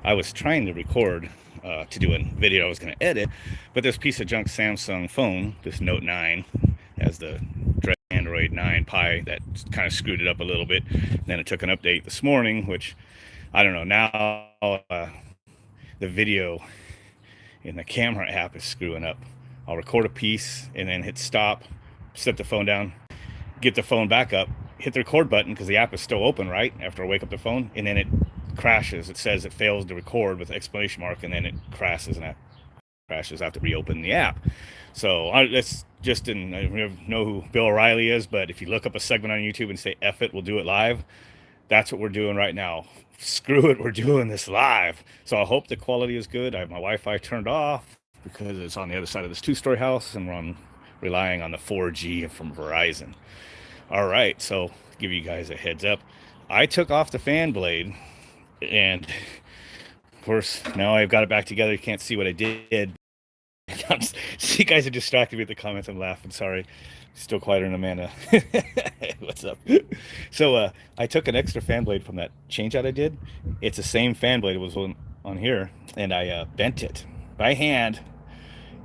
I was trying to record to do a video I was going to edit, but this piece of junk Samsung phone, this Note 9, has the Android 9 Pie that kind of screwed it up a little bit. And then it took an update this morning, which I don't know. Now the video in the camera app is screwing up. I'll record a piece and then hit stop, set the phone down, get the phone back up, hit the record button because the app is still open, right? After I wake up the phone, and then it crashes. It says it fails to record with exclamation mark, and then it crashes and that crashes. I have to reopen the app. So that's just in. I don't know who Bill O'Reilly is, but if you look up a segment on YouTube and say "F it, we'll do it live," that's what we're doing right now. Screw it, we're doing this live. So I hope the quality is good. I have my Wi-Fi turned off because it's on the other side of this two-story house, and relying on the 4G from Verizon. All right, so give you guys a heads up. I took off the fan blade, and of course now I've got it back together. You can't see what I did. See, you guys are distracted me with the comments. I'm laughing. Sorry. Still quieter than Amanda. What's up? So I took an extra fan blade from that change out I did. It's the same fan blade. It was on here, and I bent it by hand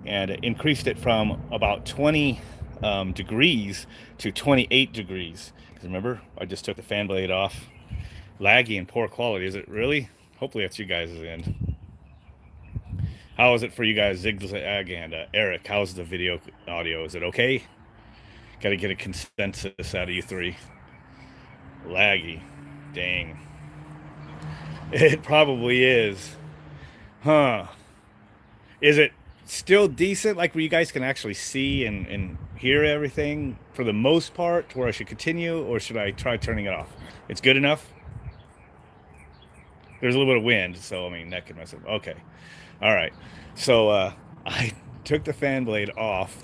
and increased it from about 20 degrees to 28 degrees. Because remember, I just took the fan blade off. Laggy and poor quality. Is it really? Hopefully that's you guys' end. How is it for you guys, Zigzag and Eric? How's the video audio? Is it okay? Got to get a consensus out of you three. Laggy. Dang. It probably is. Huh. Is it still decent, like where you guys can actually see and hear everything for the most part, where I should continue, or should I try turning it off? It's good enough? There's a little bit of wind, so I mean, that could mess up. Okay. All right. So I took the fan blade off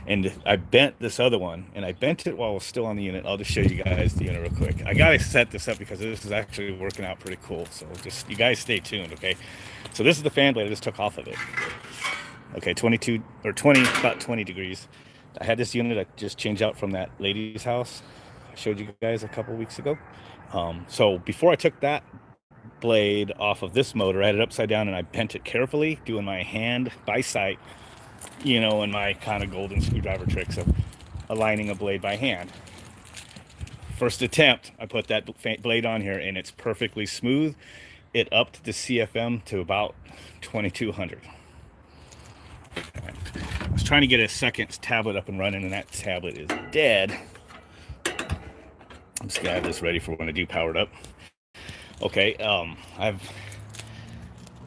and I bent this other one, and I bent it while it was still on the unit. I'll just show you guys the unit real quick. I gotta set this up because this is actually working out pretty cool. So just you guys stay tuned, okay? So this is the fan blade I just took off of it. Okay, 22 or 20, about 20 degrees. I had this unit I just changed out from that lady's house I showed you guys a couple weeks ago. So before I took that blade off of this motor, I had it upside down and I bent it carefully, doing my hand by sight, and my kind of golden screwdriver tricks of aligning a blade by hand. First attempt, I put that blade on here and it's perfectly smooth. It upped the CFM to about 2200. I was trying to get a second tablet up and running, and that tablet is dead. I'm just gonna have this ready for when I do power it up. Okay,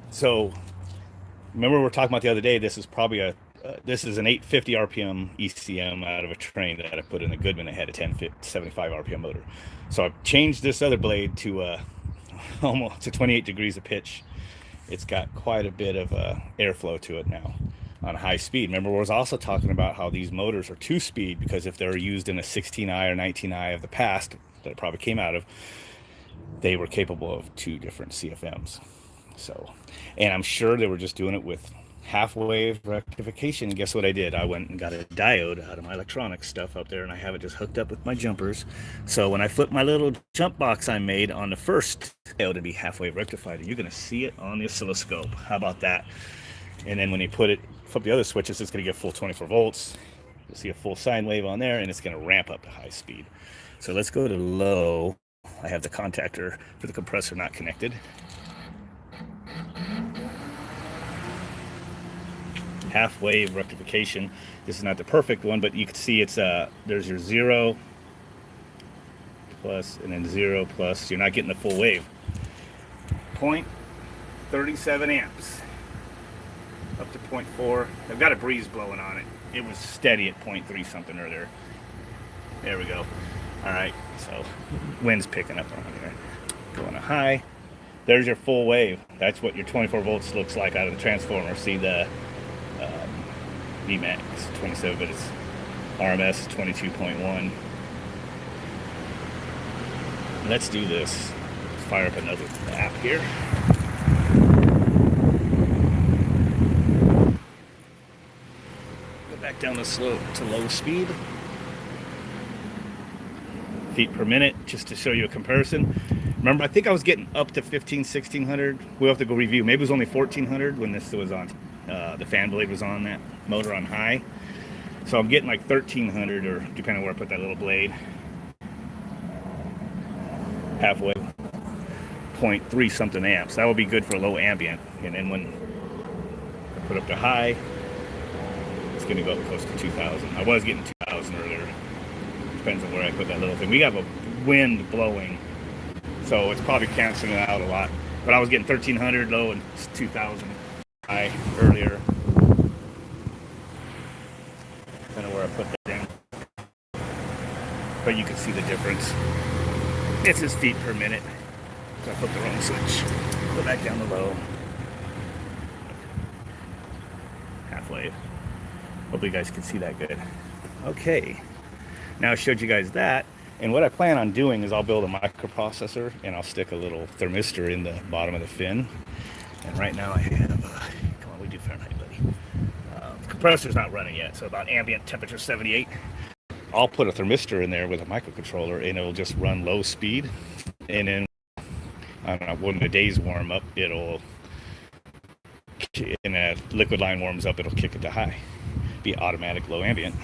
so remember we were talking about the other day, this is probably this is an 850 RPM ECM out of a train that I put in a Goodman that had a 1075 RPM motor. So I've changed this other blade to almost to 28 degrees of pitch. It's got quite a bit of airflow to it now on high speed. Remember, I was also talking about how these motors are 2-speed because if they're used in a 16i or 19i of the past that it probably came out of, they were capable of 2 different CFMs. So, and I'm sure they were just doing it with half-wave rectification. And guess what I did? I went and got a diode out of my electronics stuff up there, and I have it just hooked up with my jumpers. So when I flip my little jump box I made on the first diode to be half-wave rectified, you're going to see it on the oscilloscope. How about that? And then when you flip the other switches, it's going to get full 24 volts. You'll see a full sine wave on there, and it's going to ramp up to high speed. So let's go to low. I have the contactor for the compressor not connected. Half wave rectification. This is not the perfect one, but you can see it's there's your 0 plus and then 0 plus. You're not getting the full wave. 0.37 amps up to 0.4. I've got a breeze blowing on it. It was steady at 0.3 something earlier. There we go. All right, so wind's picking up on here. Going to high. There's your full wave. That's what your 24 volts looks like out of the transformer. See the VMAX 27, but it's RMS 22.1. Let's do this. Let's fire up another app here. Go back down to low speed. Feet per minute, just to show you a comparison. Remember, I think I was getting up to 15, 1600. We'll have to go review. Maybe it was only 1400 when this was on, the fan blade was on that motor on high. So I'm getting like 1300, or depending on where I put that little blade. Halfway, 0.3 something amps. That would be good for low ambient. And then when I put up to high, it's going to go up close to 2000. I was getting 2000 earlier. Depends on where I put that little thing. We have a wind blowing, so it's probably canceling it out a lot. But I was getting 1300 low and 2000 high earlier. Depending on where I put that in. But you can see the difference. This is feet per minute. So I flipped the wrong switch. Go back down to low. Halfway. Hopefully you guys can see that good. Okay. Now I showed you guys that. And what I plan on doing is I'll build a microprocessor and I'll stick a little thermistor in the bottom of the fin. And right now I have, come on, we do Fahrenheit, buddy. The compressor's not running yet, so about ambient temperature 78. I'll put a thermistor in there with a microcontroller and it'll just run low speed. And then, I don't know, when the days warm up, it'll, and the liquid line warms up, it'll kick it to high. Be automatic low ambient.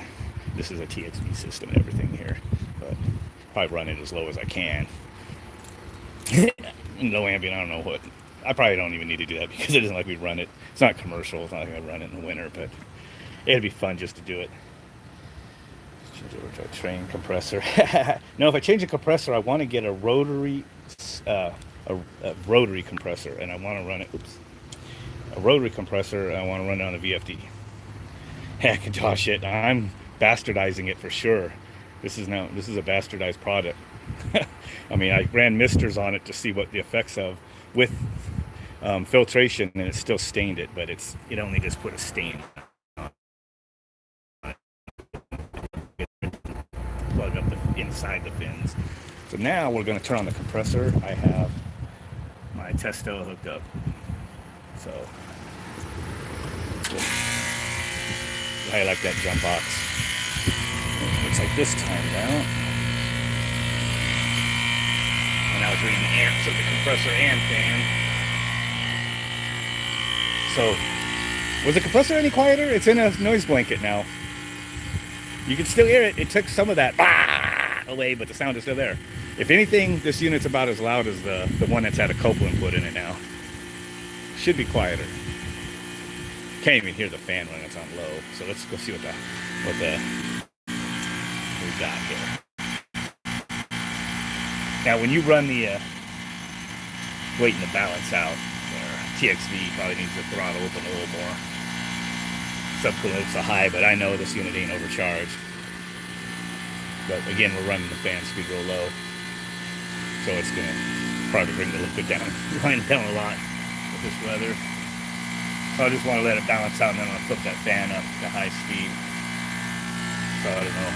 This is a TXV system and everything here, but probably run it as low as I can. Low ambient, I don't know what. I probably don't even need to do that because it isn't like we run it. It's not commercial. It's not like I run it in the winter, but it'd be fun just to do it. Change over to a train compressor. No, if I change a compressor, I want to get a rotary, a rotary compressor, and I want to run it. Oops, a rotary compressor. And I want to run it on a VFD. Heck, gosh, it. I'm bastardizing it for sure. This is a bastardized product. I mean, I ran misters on it to see what the effects of with filtration, and it still stained it, but it only just put a stain. Plug up the inside the fins. So now we're going to turn on the compressor. I have my testo hooked up. So I like that jump box. Looks like this time now. And I was reading the amps of the compressor and fan. So, was the compressor any quieter? It's in a noise blanket now. You can still hear it. It took some of that away, but the sound is still there. If anything, this unit's about as loud as the one that's had a Copeland put in it now. Should be quieter. Can't even hear the fan when it's on low. So let's go see what we got here. Now, when you run the waiting to balance out, TXV probably needs to throttle open a little more. Subcoolant so high, but I know this unit ain't overcharged. But again, we're running the fan speed real low, so it's gonna probably bring the liquid down, line down a lot with this weather. So I just want to let it balance out, and then I'm gonna flip that fan up to high speed. So I don't know.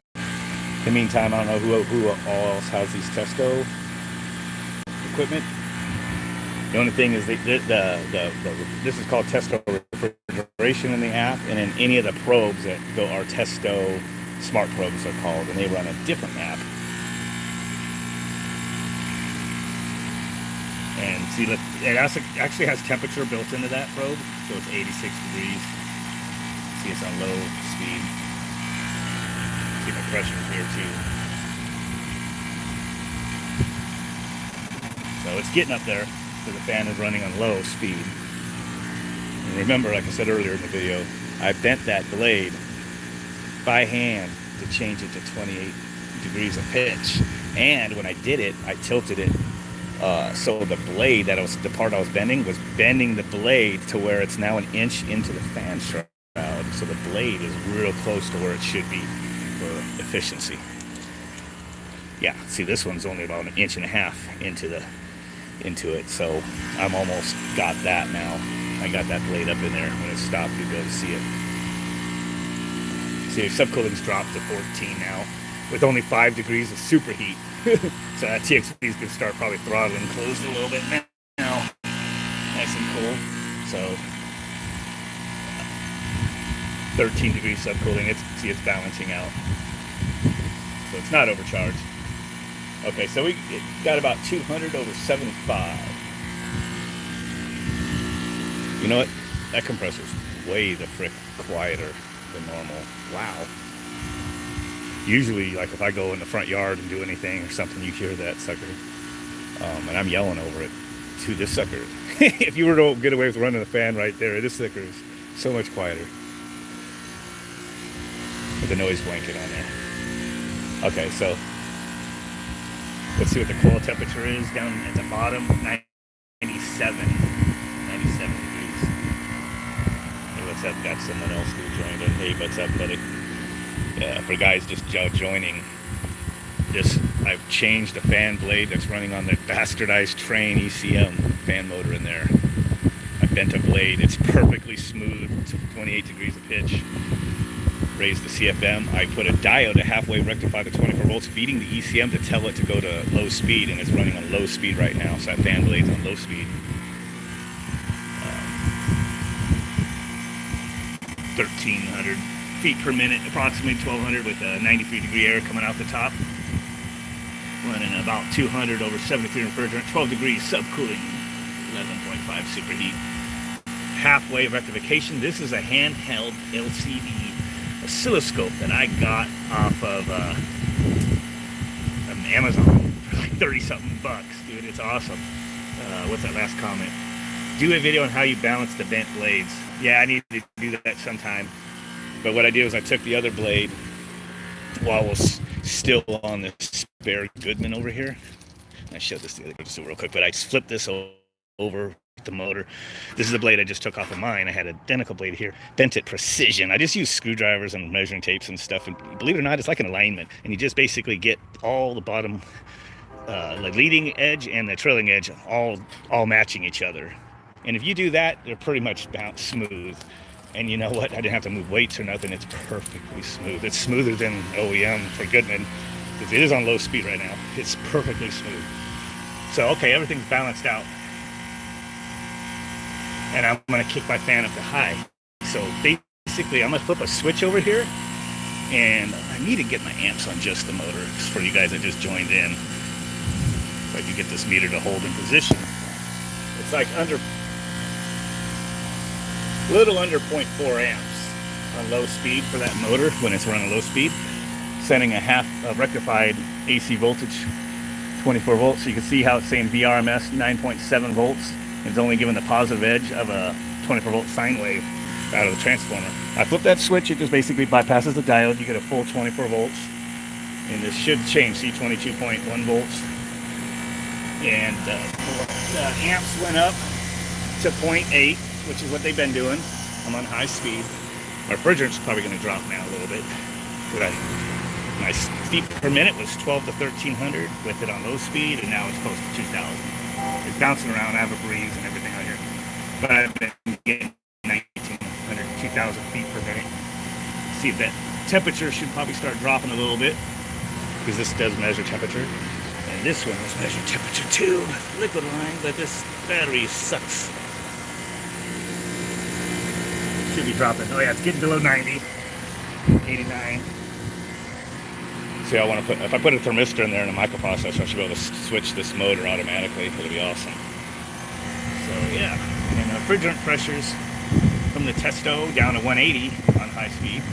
In the meantime, I don't know who else has these Testo equipment. The only thing is this is called Testo refrigeration in the app, and then any of the probes that go are Testo smart probes are called, and they run a different app. And see, look, it actually has temperature built into that probe, so it's 86 degrees. See, it's on low speed. See, the pressure here too. So it's getting up there, so the fan is running on low speed. And remember, like I said earlier in the video, I bent that blade by hand to change it to 28 degrees of pitch. And when I did it, I tilted it so the blade the part I was bending was bending the blade to where it's now 1 inch into the fan shroud. So the blade is real close to where it should be for efficiency. Yeah, see, this one's only about 1.5 inches into it, so I'm almost got that now. I got that blade up in there. When it stopped, you'll be able to see it. See, subcooling's dropped to 14 now, with only 5 degrees of superheat. So that TXV is going to start probably throttling closed a little bit now. Nice and cool. So 13 degrees subcooling. It's balancing out. So it's not overcharged. Okay, so we got about 200 over 75. You know what? That compressor's way the frick quieter than normal. Wow. Usually, like if I go in the front yard and do anything or something, you hear that sucker. And I'm yelling over it to this sucker. If you were to get away with running the fan right there, this sucker is so much quieter. With the noise blanket on there. Okay, so let's see what the coil temperature is down at the bottom. 97 degrees. Hey, what's up? Got someone else who joined in. Hey, what's up, buddy? Yeah, for guys just joining, I've changed the fan blade that's running on the Bastardized train ECM fan motor in there. I bent a blade. It's perfectly smooth. It's 28 degrees of pitch. Raised the CFM. I put a diode to halfway rectify the 24 volts, feeding the ECM to tell it to go to low speed, and it's running on low speed right now, so that fan blade's on low speed. 1,300 feet per minute, approximately 1,200 with a 93-degree air coming out the top. Running about 200 over 73 refrigerant, 12 degrees subcooling, 11.5 superheat. Halfway rectification. This is a handheld LCD oscilloscope that I got off of Amazon for like 30-something bucks, dude. It's awesome. What's that last comment? Do a video on how you balance the bent blades. Yeah, I need to do that sometime. But what I did was I took the other blade while it was still on the spare Goodman over here. I showed this the other day, just real quick, but I flipped this over the motor. This is the blade I just took off of mine. I had an identical blade here, bent it precision. I just used screwdrivers and measuring tapes and stuff, and believe it or not, it's like an alignment, and you just basically get all the bottom, the leading edge and the trailing edge all matching each other. And if you do that, they're pretty much smooth. And you know what? I didn't have to move weights or nothing. It's perfectly smooth. It's smoother than OEM for Goodman, because it is on low speed right now. It's perfectly smooth. So, okay, everything's balanced out. And I'm going to kick my fan up to high. So basically, I'm going to flip a switch over here. And I need to get my amps on just the motor. Just for you guys that just joined in. If I can get this meter to hold in position. It's like little under 0.4 amps on low speed for that motor when it's running low speed. Sending a half rectified AC voltage, 24 volts. So you can see how it's saying VRMS 9.7 volts. It's only giving the positive edge of a 24 volt sine wave out of the transformer. I flip that switch, it just basically bypasses the diode. You get a full 24 volts. And this should change, see 22.1 volts. And the amps went up to 0.8. Which is what they've been doing. I'm on high speed. My refrigerant's probably going to drop now a little bit. My feet per minute was 12 to 1,300 with it on low speed, and now it's close to 2,000. It's bouncing around. I have a breeze and everything out here. But I've been getting 1,900, 2,000 feet per minute. See if that temperature should probably start dropping a little bit, because this does measure temperature. And this one was measured temperature too. Liquid line, but this battery sucks. Should be dropping. Oh yeah, it's getting below 90. 89. See, I want to if I put a thermistor in there and a microprocessor, I should be able to switch this motor automatically. It'll be awesome. So yeah, and refrigerant pressures from the Testo down to 180 on high speed.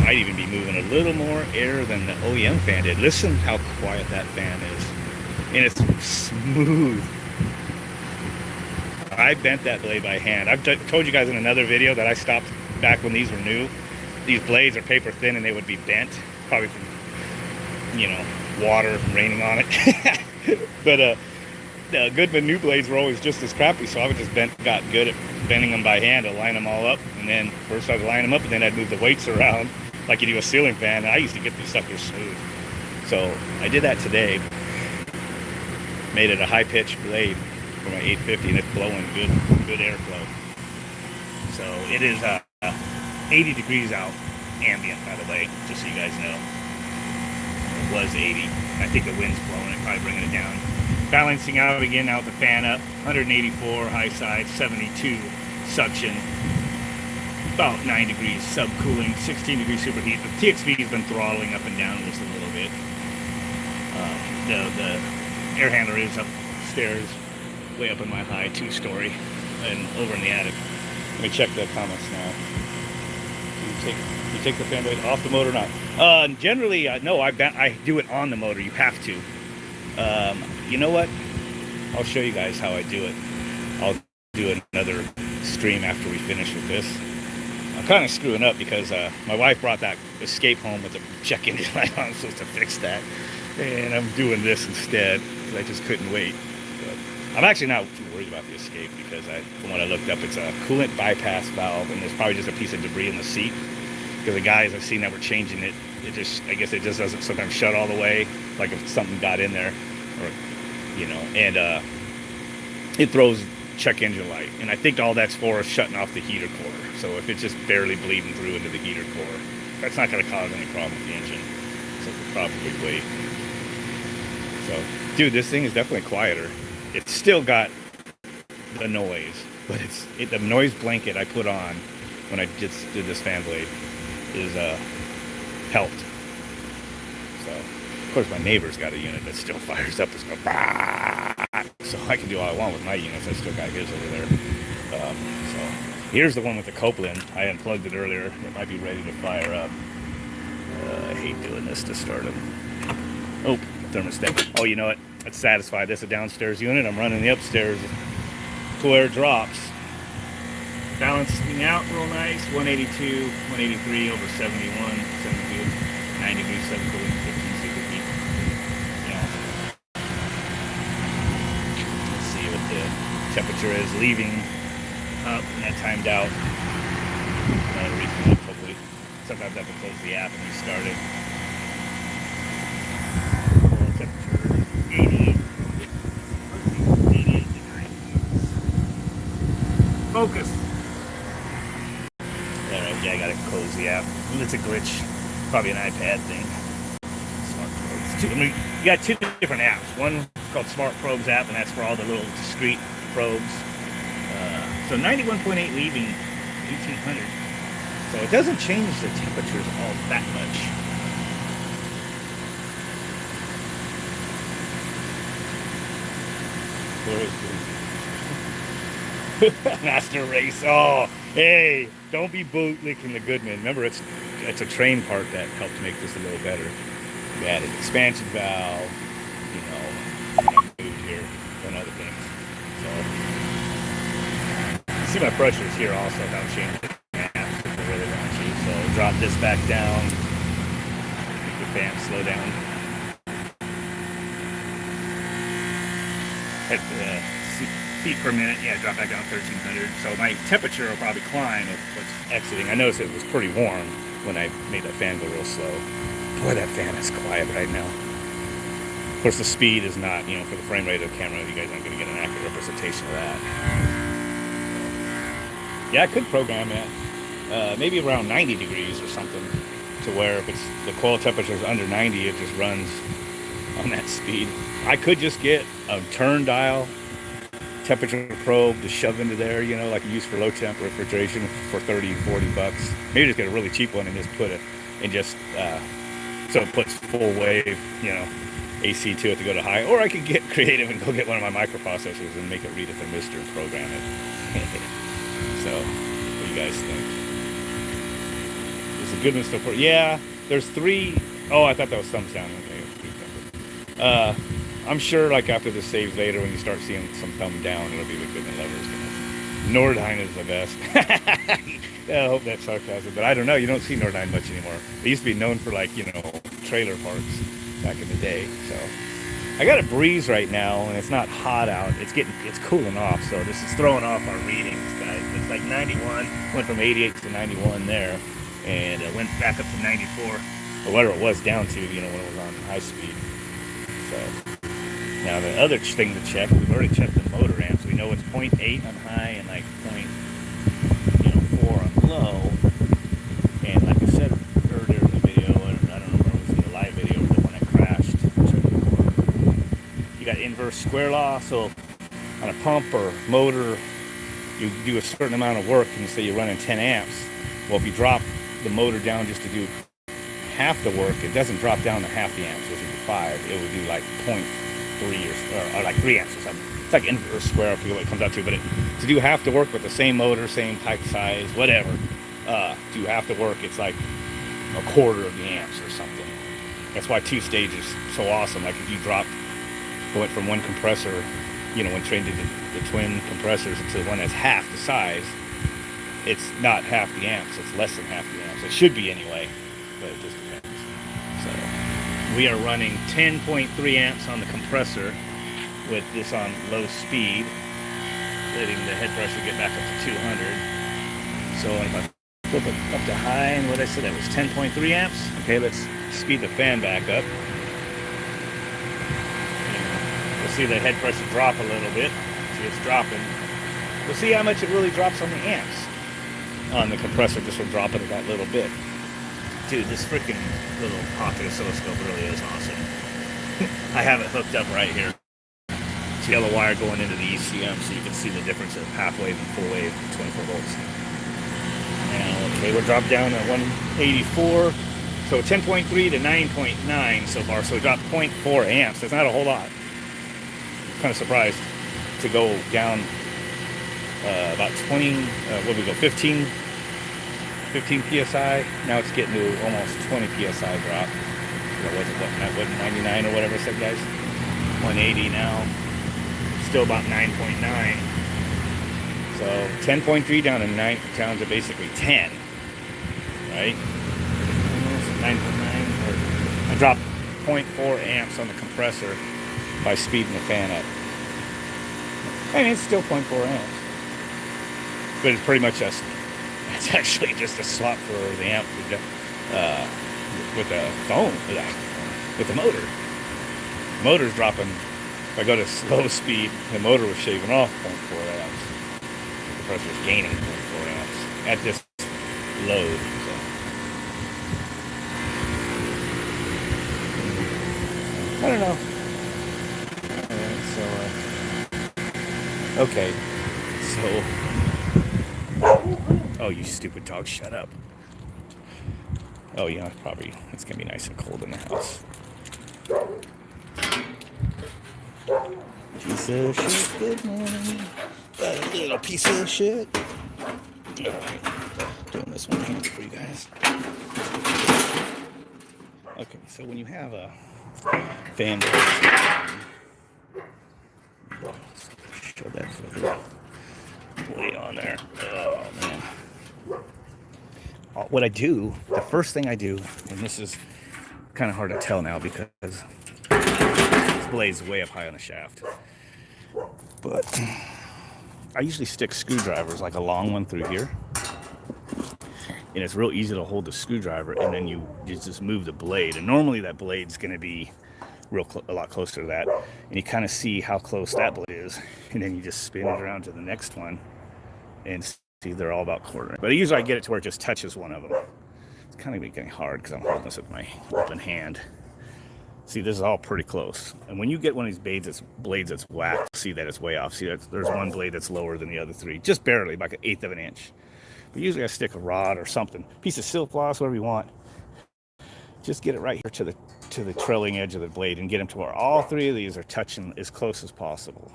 Might even be moving a little more air than the OEM fan did. Listen how quiet that fan is. And it's smooth. I bent that blade by hand. I've told you guys in another video that I stopped back when these were new. These blades are paper thin and they would be bent, probably from, water raining on it. But the Goodman new blades were always just as crappy, so I would just got good at bending them by hand to line them all up. And then first I'd line them up, and then I'd move the weights around like you do a ceiling fan. And I used to get these suckers smooth. So I did that today. Made it a high-pitched blade for my 850, and it's blowing good airflow. So it is 80 degrees out, ambient, by the way, just so you guys know. It was 80. I think the wind's blowing it, probably bringing it down. Balancing out again, out the fan up, 184 high side, 72 suction. about 9 degrees subcooling, 16 degrees superheat. The TXV has been throttling up and down just a little bit. The air handler is upstairs, way up in my high 2-story, and over in the attic. Let me check the comments now. You take the fan blade off the motor or not? Generally, no. I do it on the motor. You have to. You know what? I'll show you guys how I do it. I'll do another stream after we finish with this. I'm kind of screwing up because my wife brought that Escape home with the check engine light on. I'm supposed to fix that, and I'm doing this instead because I just couldn't wait. But I'm actually not too worried about the Escape because from what I looked up, it's a coolant bypass valve, and there's probably just a piece of debris in the seat. Because the guys I've seen that were changing it, I guess it just doesn't sometimes shut all the way, like if something got in there, or and it throws check engine light, and I think all that's for is shutting off the heater core. So if it's just barely bleeding through into the heater core, that's not going to cause any problem with the engine. So we'll probably wait. So, dude, this thing is definitely quieter. It's still got the noise, but the noise blanket I put on when I just did this fan blade is helped. So, of course, my neighbor's got a unit that still fires up. It's going, bah! So I can do all I want with my units. I still got his over there. So here's the one with the Copeland. I unplugged it earlier. It might be ready to fire up. I hate doing this to start them. Oh, thermostat. Oh, you know what? Let's satisfy this a downstairs unit. I'm running the upstairs to where it drops. Balancing out real nice. 182, 183 over 71, 72, 9 degrees subcooling, 15 superheat. Yeah. Let's see what the temperature is leaving up, and that timed out. Reconnect, hopefully. Sometimes I have to close the app and restart it. Temperature 88. 88 degrees. Focus. Alright, yeah, I gotta close the app. It's a glitch. Probably an iPad thing. Smart Probes. You got two different apps. One is called Smart Probes app, and that's for all the little discrete probes. So 91.8 leaving 1800. So it doesn't change the temperatures all that much. Where is Master Race? Oh, hey, don't be bootlicking the Goodman. Remember, it's a train part that helped make this a little better. We added expansion valve, moved here, and other things. So, you see my pressures here also don't change. Really raunchy. So drop this back down. Make the fan slow down. At feet per minute, yeah, drop back down 1300. So my temperature will probably climb with what's exiting. I noticed it was pretty warm when I made that fan go real slow. Boy, that fan is quiet right now. Of course, the speed is not, for the frame rate of the camera, you guys aren't going to get an accurate representation of that. Yeah, I could program that. Maybe around 90 degrees or something, to where if the coil temperature is under 90, it just runs on that speed. I could just get a turn dial temperature probe to shove into there, like you use for low temp refrigeration for 30, 40 bucks. Maybe just get a really cheap one and just put it, and just so it puts full wave, AC to it to go to high. Or I could get creative and go get one of my microprocessors and make it read a thermistor and program it. So, what do you guys think? Is the Goodman still for? Yeah, there's 3. Oh, I thought that was thumbs down. Okay. I'm sure, like after this saves later, when you start seeing some thumb down, it'll be the Goodman levers. Nordheim is the best. I hope that's sarcasm, but I don't know. You don't see Nordheim much anymore. They used to be known for trailer parts back in the day. So I got a breeze right now, and it's not hot out. It's cooling off. So this is throwing off our readings, guys. It's like 91. Went from 88 to 91 there, and it went back up to 94, or whatever it was down to, when it was on high speed. So now the other thing to check, we've already checked the motor amps. We know it's 0.8 on high and like 4 on low. And like I said earlier in the video, I don't know if it was in the live video or the one that crashed. You got inverse square law, so on a pump or motor, you do a certain amount of work, and say you're running 10 amps, Well, if you drop the motor down just to do half the work, it doesn't drop down to half the amps, which would be 5. It would do like 0.3 or like 3 amps or something. It's like inverse square, I forget what it comes out to, but to do half the work with the same motor, same pipe size, whatever, do half the work, it's like a quarter of the amps or something. That's why two-stage is so awesome. Like if you went from one compressor, when trained to the twin compressors into the one that's half the size, it's not half the amps, it's less than half the amps. It should be anyway, but it just depends. So we are running 10.3 amps on the compressor with this on low speed, letting the head pressure get back up to 200. So if I flip it up to high, and what I said, that was 10.3 amps. Okay, let's speed the fan back up. We'll see the head pressure drop a little bit. See, it's dropping. We'll see how much it really drops on the amps on the compressor just from dropping it that little bit. Dude, this freaking little pocket oscilloscope really is awesome. I have it hooked up right here. It's yellow wire going into the ECM so you can see the difference of half wave and full wave, 24 volts. And okay, we're dropped down to 184. So 10.3 to 9.9 so far. So we dropped 0.4 amps. That's not a whole lot. I'm kind of surprised to go down about 20, what we go, 15 psi. Now it's getting to almost 20 psi drop. That wasn't 99 or whatever I said, guys. 180 now. Still about 9.9. So 10.3 down to basically 10. Right? 9.9. I dropped 0.4 amps on the compressor by speeding the fan up. I mean, it's still 0.4 amps. But it's pretty much it's actually just a slot for the amp with the phone, with the motor. The motor's dropping. If I go to slow speed, the motor was shaving off 0.4 amps. The compressor's gaining 0.4 amps at this load. So. I don't know. Okay, so. Oh, you stupid dog, shut up. Oh, yeah, it's gonna be nice and cold in the house. Piece of shit, good morning. Little piece of shit. Alright, doing this one hand for you guys. Okay, so when you have a fan show that for way on there. Oh man. What I do, the first thing I do, and this is kind of hard to tell now because this blade's way up high on the shaft, but I usually stick screwdrivers, like a long one through here, and it's real easy to hold the screwdriver, and then you just move the blade, and normally that blade's going to be a lot closer to that, and you kind of see how close that blade is, and then you just spin it around to the next one and see they're all about quarter. But usually I get it to where it just touches one of them. It's kind of getting hard because I'm holding this with my open hand. See, this is all pretty close, and when you get one of these blades that's whacked, see that it's way off. See, there's one blade that's lower than the other three, just barely, like 1/8 of an inch. But usually I stick a rod or something, piece of silk floss, whatever you want. Just get it right here to the trailing edge of the blade and get them to where all three of these are touching as close as possible.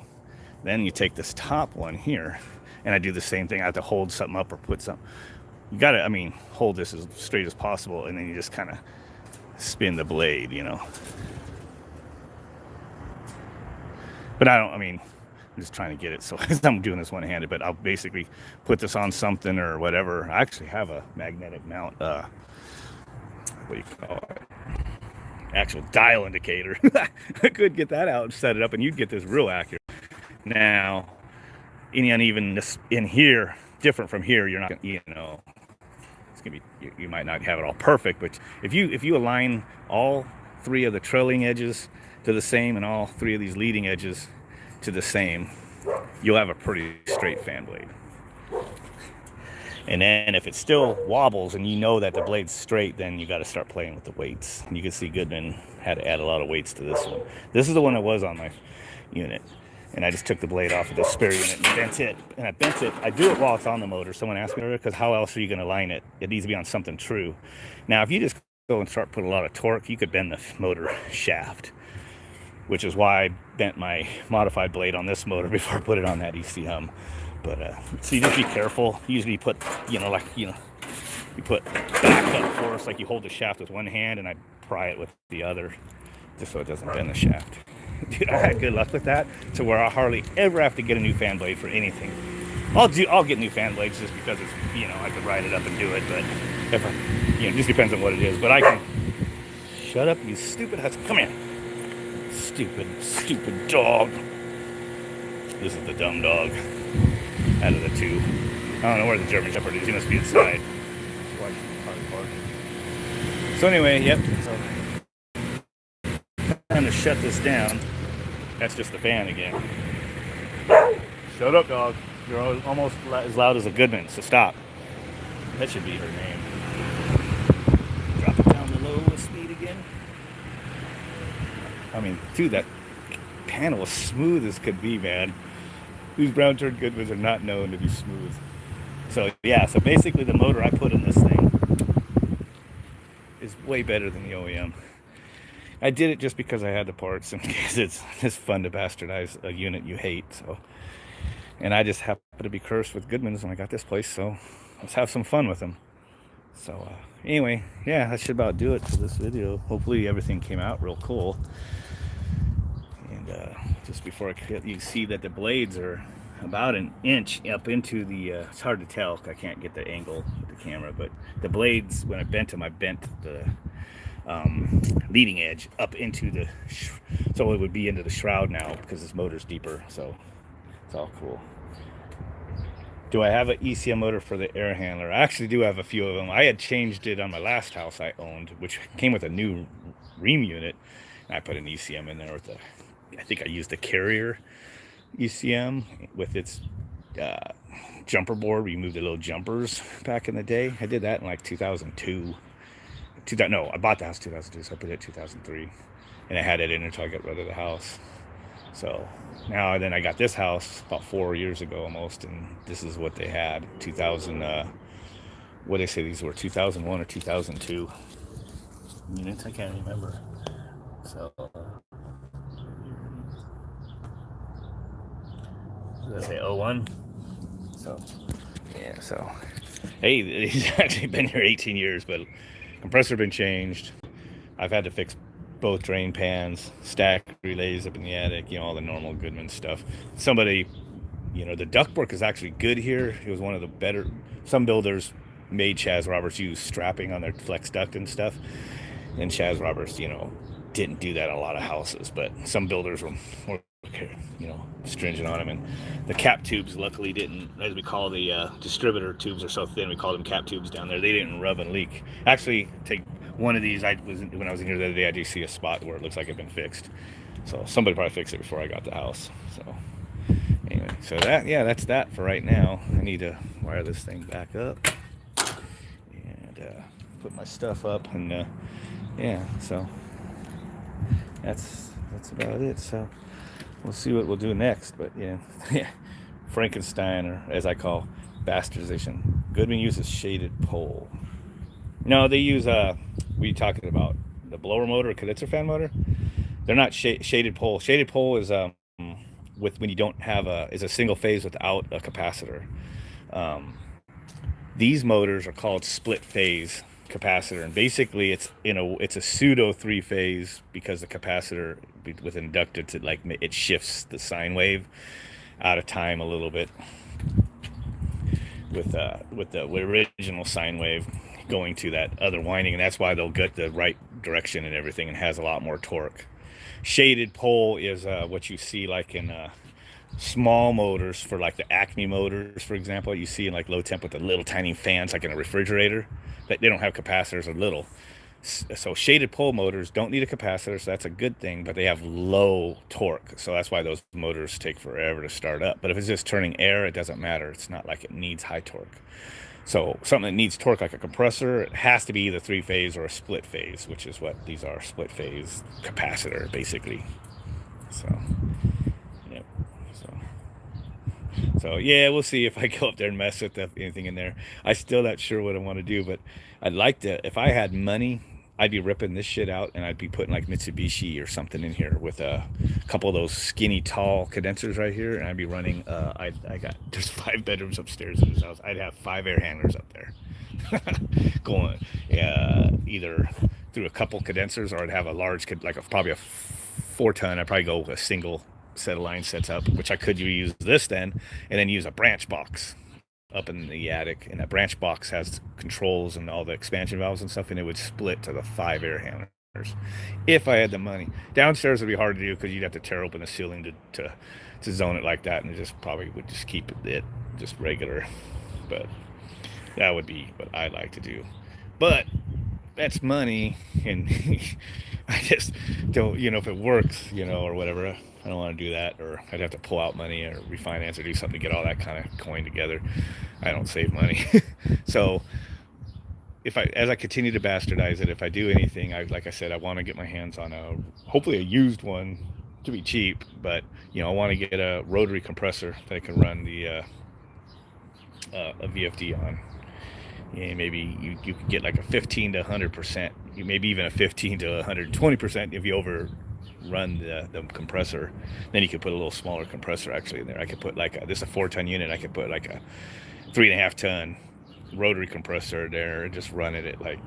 Then you take this top one here, and I do the same thing. I have to hold something up or put something. You gotta, hold this as straight as possible, and then you just kind of spin the blade, But I'm just trying to get it, so I'm doing this one-handed, but I'll basically put this on something or whatever. I actually have a magnetic mount, what do you call it? Actual dial indicator. I could get that out and set it up, and you'd get this real accurate. Now, any unevenness in here, different from here, you're not, it's gonna be, you might not have it all perfect, but if you align all three of the trailing edges to the same and all three of these leading edges to the same, you'll have a pretty straight fan blade. And then if it still wobbles and you know that the blade's straight, then you got to start playing with the weights. And you can see Goodman had to add a lot of weights to this one. This is the one that was on my unit. and I just took the blade off of the spare unit and bent it. And I bent it. I do it while it's on the motor. Someone asked me earlier, because how else are you going to line it? It needs to be on something true. Now, if you just go and start putting a lot of torque, you could bend the motor shaft, which is why I bent my modified blade on this motor before I put it on that ECM. But so you just be careful. Usually you put, you put backup force, like you hold the shaft with one hand, and I pry it with the other, just so it doesn't bend the shaft. Dude, I had good luck with that, to where I hardly ever have to get a new fan blade for anything. I'll get new fan blades just because it's, I could ride it up and do it, but if I, it just depends on what it is. But I can. Shut up, you stupid husky. Come here. Stupid dog. This is the dumb dog out of the two. I don't know where the German Shepherd is. He must be inside. So anyway, yep. So time to shut this down. That's just the fan again. Shut up, dog. You're almost as loud as a Goodman, so stop. That should be her name. Drop it down to low speed again. I mean, dude, that panel is smooth as could be, man. These brown turd Goodmans are not known to be smooth. So yeah, so basically the motor I put in this thing is way better than the OEM. I did it just because I had the parts and because it's fun to bastardize a unit you hate. So, and I just happen to be cursed with Goodmans when I got this place, so let's have some fun with them. So anyway, yeah, that should about do it for this video. Hopefully everything came out real cool. And just before I quit, you see that the blades are about an inch up into the, it's hard to tell, I can't get the angle with the camera, but the blades, when I bent them, I bent the leading edge up into the, so it would be into the shroud now because this motor's deeper, so it's all cool. Do I have an ECM motor for the air handler? I actually do have a few of them. I had changed it on my last house I owned, which came with a new ream unit. I put an ECM in there with the, I think I used the Carrier ECM with its jumper board. We moved the little jumpers back in the day. I did that in like 2002. No, I bought the house 2002, so I put it 2003. And I had it in until I got rid of the house. So now then I got this house about 4 years ago almost, and this is what they had. 2000, what they say these were, 2001 or 2002 units, I can't remember. So did I say 01? So yeah, so hey, he's actually been here 18 years, but compressor been changed. I've had to fix both drain pans, stack relays up in the attic, all the normal Goodman stuff. Somebody, the ductwork is actually good here. It was one of the better. Some builders made Chaz Roberts use strapping on their flex duct and stuff, and Chaz Roberts, didn't do that in a lot of houses, but some builders were more, stringent on them. And the cap tubes luckily didn't, as we call the distributor tubes are so thin, we call them cap tubes down there. They didn't rub and leak. Actually, take one of these, when I was in here the other day, I did see a spot where it looks like it had been fixed. So somebody probably fixed it before I got the house. So anyway, so that's that for right now. I need to wire this thing back up and put my stuff up, and yeah, so that's about it. So we'll see what we'll do next. But yeah, Frankenstein, or as I call bastardization. Goodman uses shaded pole. No, they use we talking about the blower motor, condenser fan motor. They're not shaded pole. Shaded pole is with when you don't have is a single phase without a capacitor. These motors are called split phase capacitor, and basically it's a pseudo three phase because the capacitor with inductance it shifts the sine wave out of time a little bit with the original sine wave going to that other winding, and that's why they'll get the right direction and everything, and has a lot more torque. Shaded pole is what you see like in small motors, for like the Acme motors, for example, you see in like low temp with the little tiny fans like in a refrigerator, but they don't have capacitors, or little. So shaded pole motors don't need a capacitor, so that's a good thing, but they have low torque, so that's why those motors take forever to start up. But if it's just turning air, it doesn't matter. It's not like it needs high torque. So something that needs torque like a compressor, it has to be either three phase or a split phase, which is what these are, split phase capacitor basically. So Yep. So yeah, we'll see if I go up there and mess with anything in there. I still not sure what I want to do, but I'd like to. If I had money, I'd be ripping this shit out and I'd be putting like Mitsubishi or something in here with a couple of those skinny tall condensers right here, and I'd be running. I got there's 5 bedrooms upstairs in this house. I'd have 5 air handlers up there, going either through a couple condensers, or I'd have a large like probably a 4 ton. I'd probably go with a single set of line sets up, which I could use this then, and then use a branch box up in the attic, and that branch box has controls and all the expansion valves and stuff, and it would split to the 5 air handlers if I had the money. Downstairs would be hard to do because you'd have to tear open the ceiling to zone it like that, and it just probably would just keep it just regular. But that would be what I like to do. But that's money, and I just don't, if it works, or whatever. I don't want to do that, or I'd have to pull out money or refinance or do something to get all that kind of coin together. I don't save money. So as I continue to bastardize it, if I do anything, like I said, I want to get my hands on hopefully a used one to be cheap, but I want to get a rotary compressor that I can run a VFD on. Yeah, maybe you could get like a 15 to 100%, maybe even a 15 to 120% if you overrun the compressor. Then you could put a little smaller compressor actually in there. I could put this is a 4 ton unit. I could put like a 3.5 ton rotary compressor there and just run it at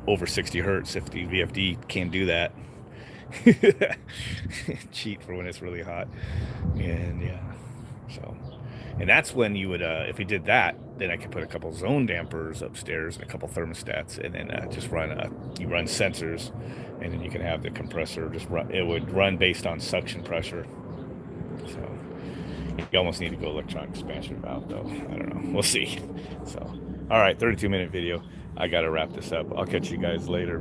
over 60 hertz if the VFD can do that. Cheat for when it's really hot. And yeah, so. And that's when you would, if you did that, then I could put a couple zone dampers upstairs and a couple thermostats, and then just you run sensors, and then you can have the compressor just run. It would run based on suction pressure. So you almost need to go electronic expansion valve, though. I don't know. We'll see. So, all right, 32-minute video. I got to wrap this up. I'll catch you guys later.